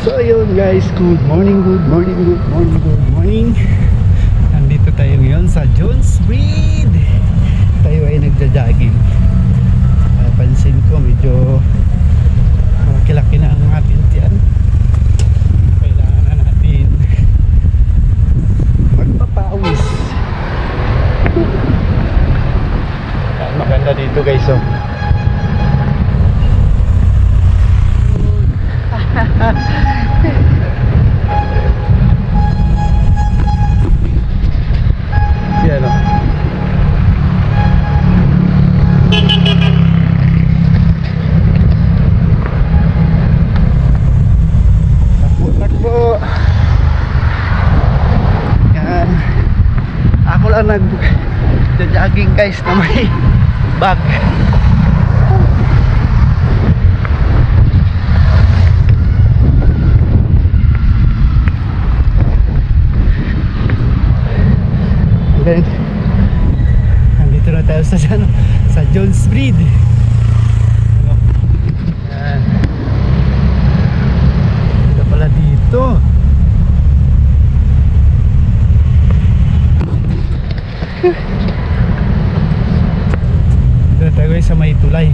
So yun guys, good morning. Nandito tayo ngayon sa Jones Breed. Tayo ay nagja-jogging. Pansin ko medyo malaki-laki na ang ating tiyan. Kailangan na natin magpapawis. Maganda dito guys, oh. Yan, oh. Takbo. Yan. Ako lang nag-jogging guys na may bag. Then, nandito na tayo sa Jones Breed. Yan. Ito pala dito. Dito na tayo sa may tulay.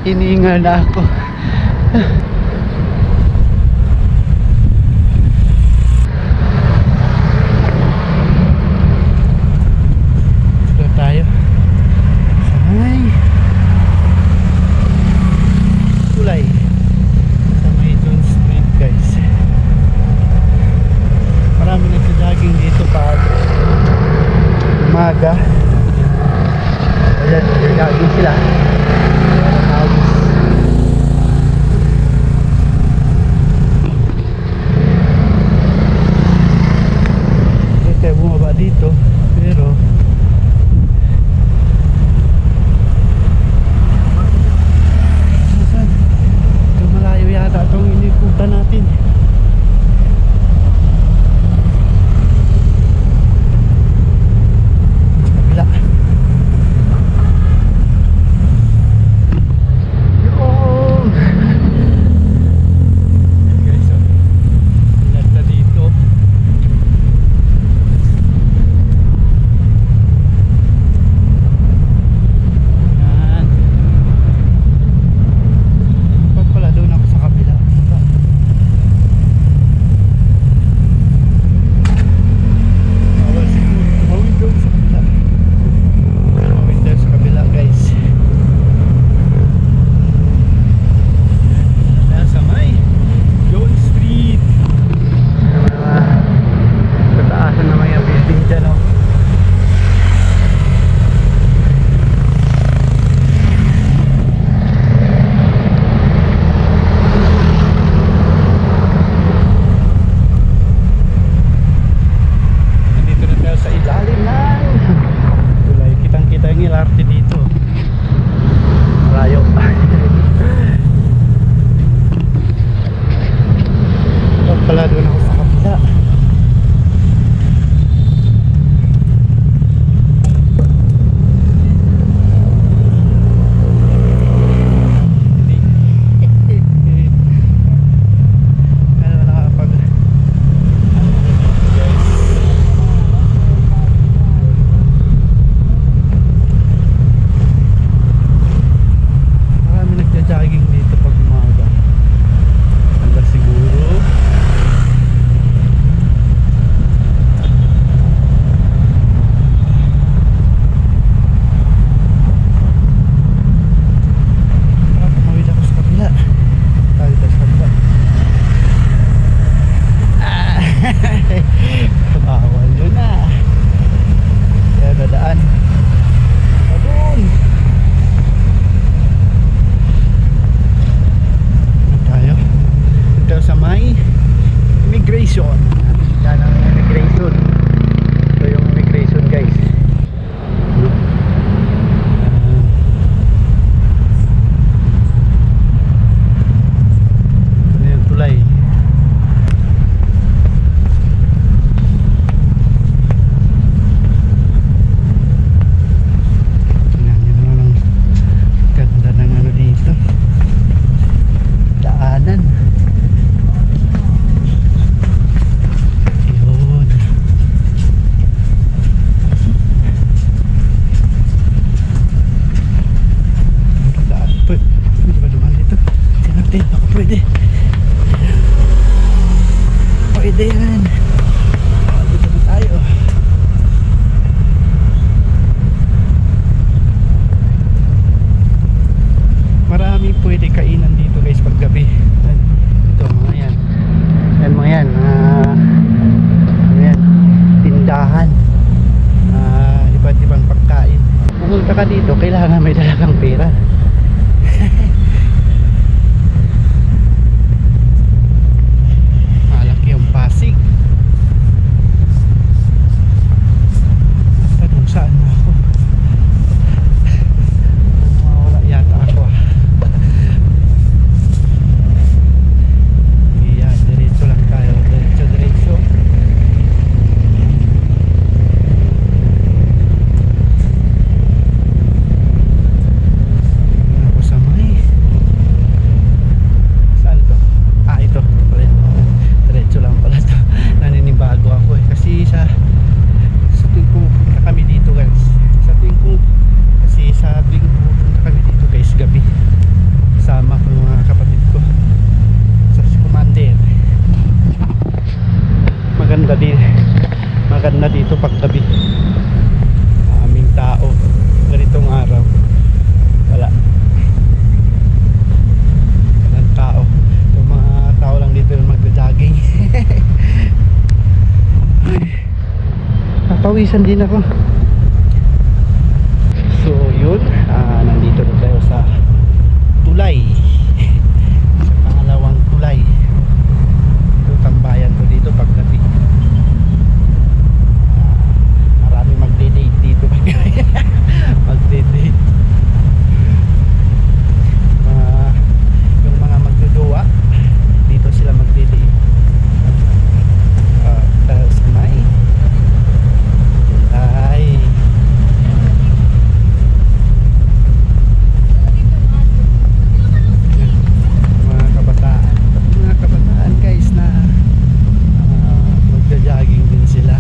Hinihingal na ako. Dito tayo sa may tulay, sa may Jones Street guys. Marami nagsa-jogging dito pag umaga. Ayan, nagsa-jogging sila. pwede. Pwede yan. Dito na tayo. Marami pwede kainan dito guys paggabi. Ito mga yan. Yan mga yan. Yan. Tindahan. Iba't ibang pagkain. Pumunta ka dito, kailangan may dalagang pera. Malaki yung Pasig. Tanong saan na ako? Mawala yata ako. Yan, diretso lang tayo. Diretso. Ako sa may. Saan to? Ito. Diretso lang pala to. Naninibago ako eh. Kasi sa tuwing pupunta kami dito guys. Kasi sa tuwing pupunta kami dito guys gabi. Sama ko mga kapatid ko. Si Commander. Maganda dito pag gabi. Aming tao. Ganitong araw. Wala. Walang tao. Yung mga tao lang dito yung magja-jogging. Papawisan din ako. So yun, nandito na tayo sa tulay. Sa pangalawang tulay. Ito tambayan ko dito pag gabi. Marami magde-date dito pag gabi. Magde-date. Yung mga magduduwa dito sila magde-date. Dahil sa may tulay. Mga kabataan guys na magja-jogging din sila.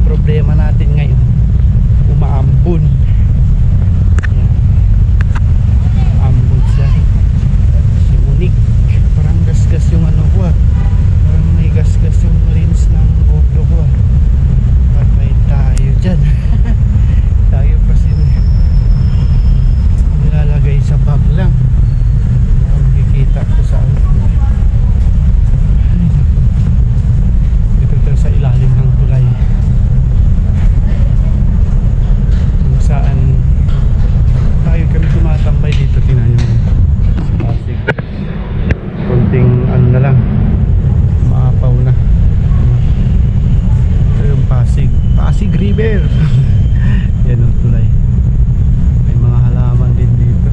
Problema natin ngayon umaambon. Yan. Ambon siya. Si Monique parang gasgas yung ano ko parang may gasgas yung lens ng GoPro ko patay tayo dyan. Tayo kasi nilalagay sa bag lang. Makikita ko saan. Dito tayo sa ilalim ng tulay. Kung saan tayo kami tumatambay dito. Tingnan nyo. Pasig. Kunting ano na lang. Maapaw na. Ito yung Pasig. Pasig River. Yan ang tulay. May mga halaman din dito.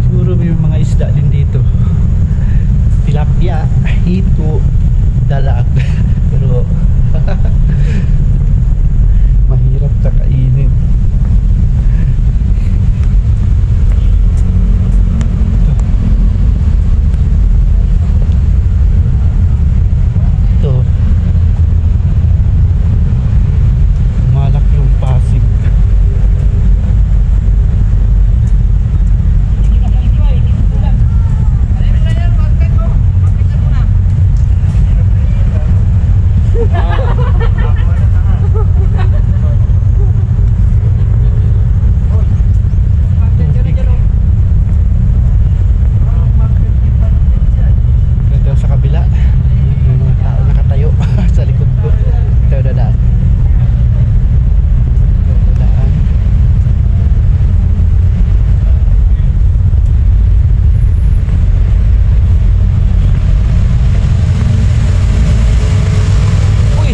Siguro may mga isda din dito. Tilapia, hito, dalag. Pero mahirap na kainin. Ito. Malak yung Pasig. Dito sa kabila, may mga tao nakatayo sa likod ko. Tayo dadaan. Dadaan. Uy!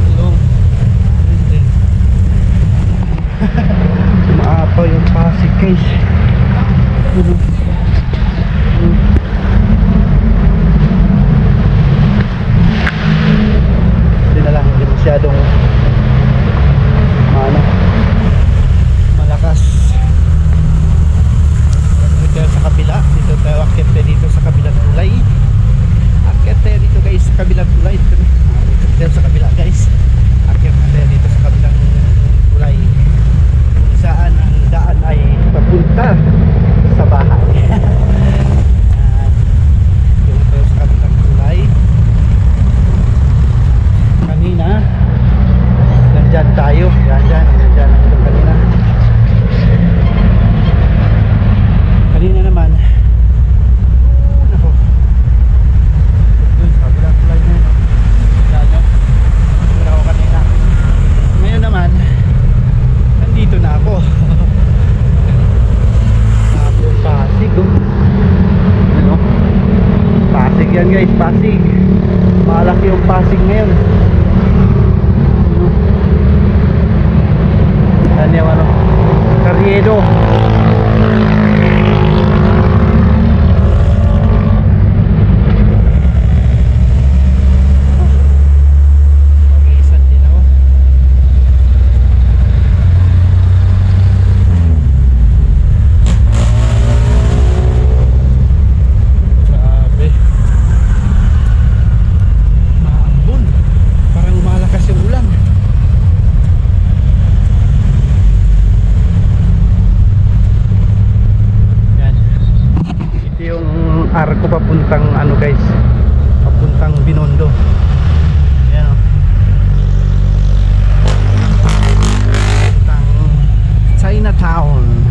Tulong. Maapaw yung Pasig guys. Hindi na lang, hindi masyadong malakas. Dito tayo sa kabila. Dito tayo akyat tayo dito sa kabilang tulay. Akyat tayo dito guys. sa kabilang tulay. Dito na. Dito sa kabila guys. Akyat na tayo dito sa kabilang tulay. Kung saan ang daan ay papunta sa bahay. Yung tayo sa kabilang tulay. Kanina, nandyan tayo. Nandyan ang kanina. Kanina naman, nako. Doon sa kabilang tulay na yun. Yan, no? Pero ako kanina. Ngayon naman, nandito na ako. Pasig, oh. Ano? Pasig yan guys, Pasig. Malaki yung Pasig ngayon. Yan yung ano, Carriedo. Magisan din ako. Grabe. Maambon. Parang lumalakas yung ulan. Yan. Ito yung arko papuntang ano guys. Papuntang Binondo. Yan o. Papuntang Chinatown.